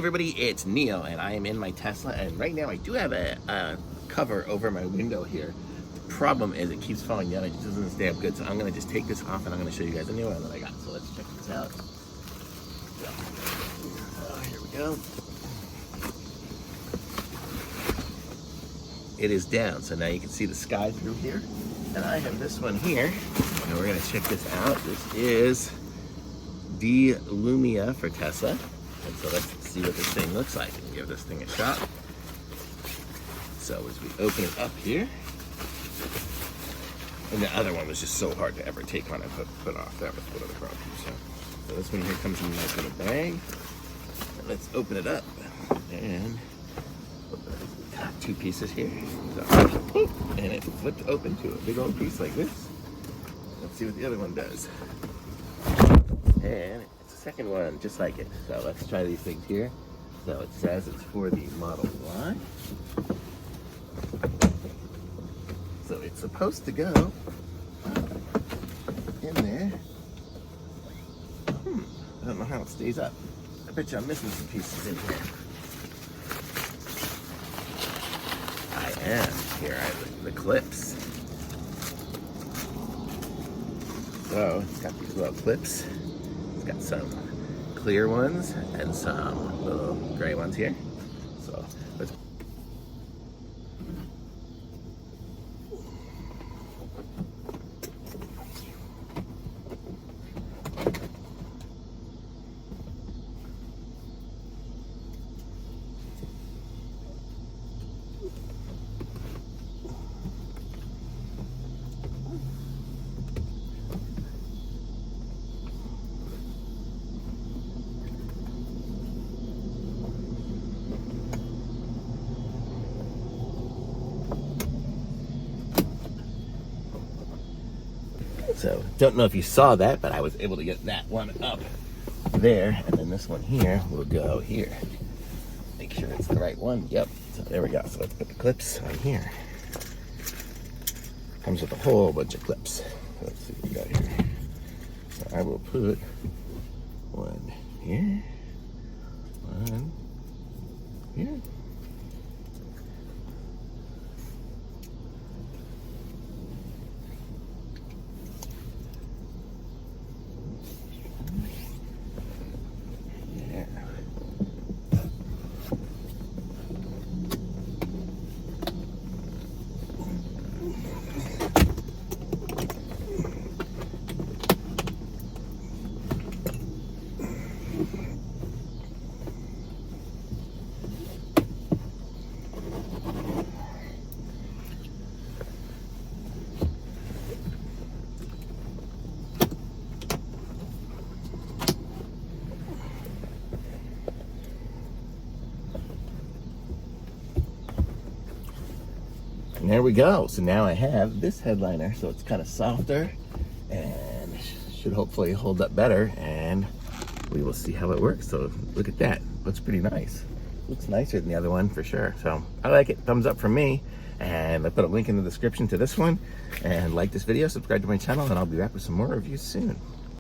Everybody, it's Neo and I am in my Tesla, and right now I do have a cover over my window here. The problem is it keeps falling down, it just doesn't stay up good, so I'm going to just take this off and I'm going to show you guys a new one that I got. So let's check this out. So, here we go. It is down, so now you can see the sky through here. And I have this one here, and we're going to check this out. This is D-Lumina for Tesla. And so let's see what this thing looks like and give this thing a shot. So as we open it up here, and the other one was just so hard to ever take on and put off. That was one of the problems. So this one here comes in a nice little bag. And let's open it up. And got two pieces here. So, and it flipped open to a big old piece like this. Let's see what the other one does. And it's the second one, just like it. So let's try these things here. So it says it's for the Model Y. So it's supposed to go in there. I don't know how it stays up. I bet you I'm missing some pieces in here. I am. Here are the clips. So it's got these little clips. It's got some clear ones and some little gray ones here. So let's. So, don't know if you saw that, but I was able to get that one up there, and then this one here will go here. Make sure it's the right one. Yep. So there we go. So let's put the clips on here. Comes with a whole bunch of clips. So let's see what we got here. So I will put one here, one here. And there we go. So now I have this headliner, so it's kind of softer and should hopefully hold up better, and we will see how it works. So look at that. Looks pretty nice. Looks nicer than the other one for sure. So I like it. Thumbs up from me. And I put a link in the description to this one. And like this video, subscribe to my channel, and I'll be back with some more reviews soon.